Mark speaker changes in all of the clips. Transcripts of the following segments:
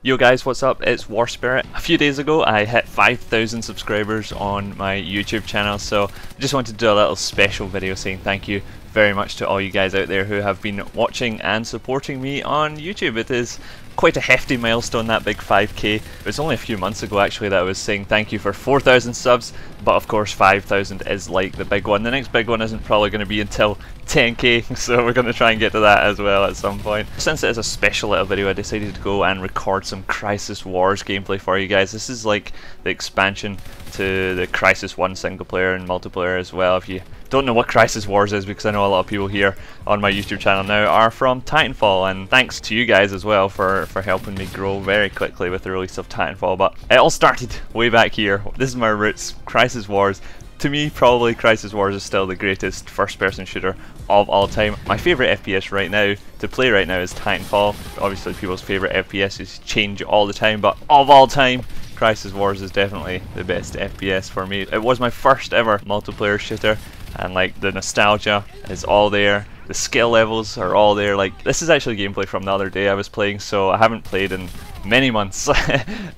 Speaker 1: Yo guys, what's up? It's WarSpirit. A few days ago I hit 5,000 subscribers on my YouTube channel, so I just wanted to do a little special video saying thank you very much to all you guys out there who have been watching and supporting me on YouTube. It is quite a hefty milestone, that big 5k. It was only a few months ago actually that I was saying thank you for 4,000 subs, but of course 5,000 is like the big one. The next big one isn't probably going to be until 10k, so we're going to try and get to that as well at some point. Since it is a special little video, I decided to go and record some Crysis Wars gameplay for you guys. This is like the expansion to the Crysis 1 single player and multiplayer as well. If you don't know what Crysis Wars is, because I know a lot of people here on my YouTube channel now are from Titanfall, and thanks to you guys as well for helping me grow very quickly with the release of Titanfall. But it all started way back here. This is my roots, Crysis Wars. To me, probably Crysis Wars is still the greatest first-person shooter of all time. My favourite FPS right now, to play right now, is Titanfall. Obviously people's favourite FPSs change all the time, but of all time, Crysis Wars is definitely the best FPS for me. It was my first ever multiplayer shooter, and like the nostalgia is all there. The skill levels are all there. Like, this is actually gameplay from the other day I was playing, so I haven't played in many months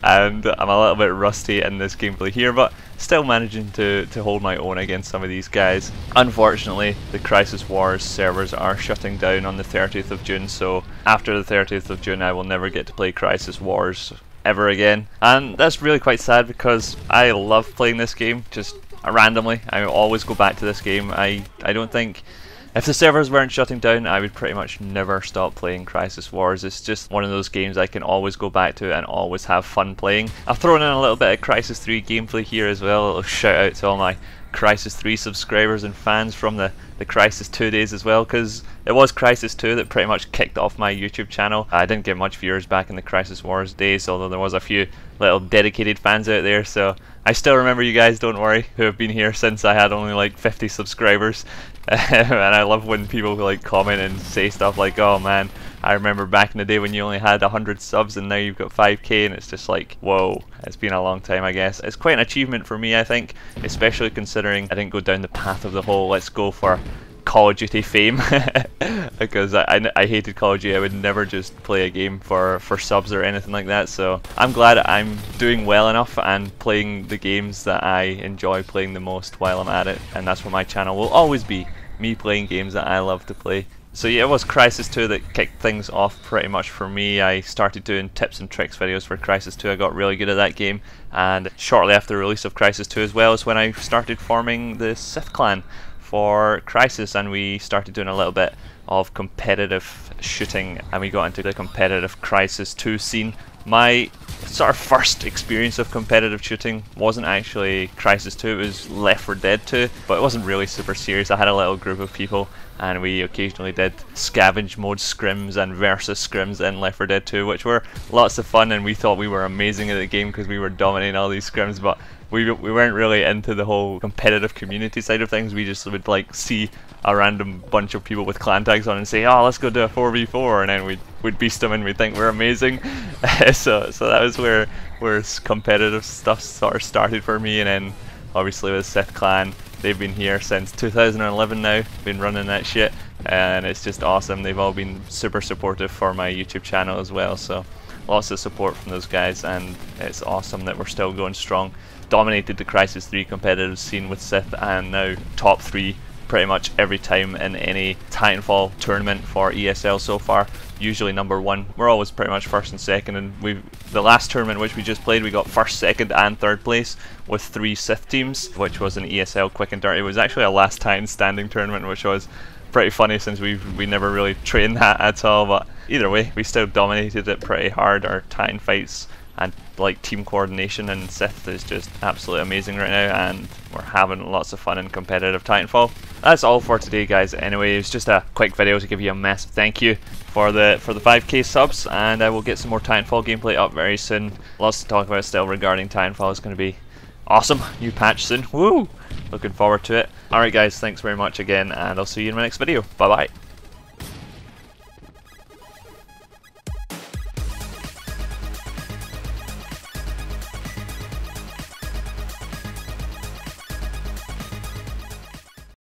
Speaker 1: and I'm a little bit rusty in this gameplay here, but still managing to hold my own against some of these guys. Unfortunately, the Crysis Wars servers are shutting down on the 30th of June, so after the 30th of June I will never get to play Crysis Wars ever again, and that's really quite sad because I love playing this game just randomly. I always go back to this game. I don't think, if the servers weren't shutting down, I would pretty much never stop playing Crysis Wars. It's just one of those games I can always go back to and always have fun playing. I've thrown in a little bit of Crysis 3 gameplay here as well. A little shout out to all my Crysis 3 subscribers and fans from the Crysis 2 days as well, because it was Crysis 2 that pretty much kicked off my YouTube channel. I didn't get much viewers back in the Crysis Wars days, although there was a few little dedicated fans out there, so I still remember you guys, don't worry, who have been here since I had only like 50 subscribers. And I love when people like comment and say stuff like, oh man, I remember back in the day when you only had 100 subs and now you've got 5k, and it's just like, whoa, it's been a long time. I guess it's quite an achievement for me, I think, especially considering I didn't go down the path of the whole let's go for Call of Duty fame because I hated Call of Duty. I would never just play a game for subs or anything like that, so I'm glad I'm doing well enough and playing the games that I enjoy playing the most while I'm at it, and that's what my channel will always be, me playing games that I love to play. So yeah, it was Crysis 2 that kicked things off pretty much for me. I started doing tips and tricks videos for Crysis 2. I got really good at that game, and shortly after the release of Crysis 2 as well is when I started forming the Sith clan for Crysis, and we started doing a little bit of competitive shooting, and we got into the competitive Crysis 2 scene. My sort of first experience of competitive shooting wasn't actually Crysis 2, it was Left 4 Dead 2, but it wasn't really super serious. I had a little group of people and we occasionally did scavenge mode scrims and versus scrims in Left 4 Dead 2, which were lots of fun, and we thought we were amazing at the game because we were dominating all these scrims, but we weren't really into the whole competitive community side of things. We just would like see a random bunch of people with clan tags on and say, oh, let's go do a 4v4, and then we'd beast them and we'd think we're amazing. so that was where competitive stuff sort of started for me, and then obviously with Sith clan, they've been here since 2011 now, been running that shit, and it's just awesome. They've all been super supportive for my YouTube channel as well, so lots of support from those guys, and it's awesome that we're still going strong. Dominated the Crysis 3 competitive scene with Sith, and now top 3 pretty much every time in any Titanfall tournament for ESL so far. Usually number 1. We're always pretty much first and second, and the last tournament which we just played, we got first, second and third place with 3 Sith teams, which was an ESL quick and dirty. It was actually a last Titan standing tournament, which was pretty funny since we never really trained that at all, but either way we still dominated it pretty hard. Our Titan fights and like team coordination and Sith is just absolutely amazing right now, and we're having lots of fun in competitive Titanfall. That's all for today, guys. Anyway, it's just a quick video to give you a massive thank you for the 5k subs, and I will get some more Titanfall gameplay up very soon. Lots to talk about still regarding Titanfall. It's going to be awesome. New patch soon. Woo! Looking forward to it. Alright guys, thanks very much again, and I'll see you in my next video. Bye bye.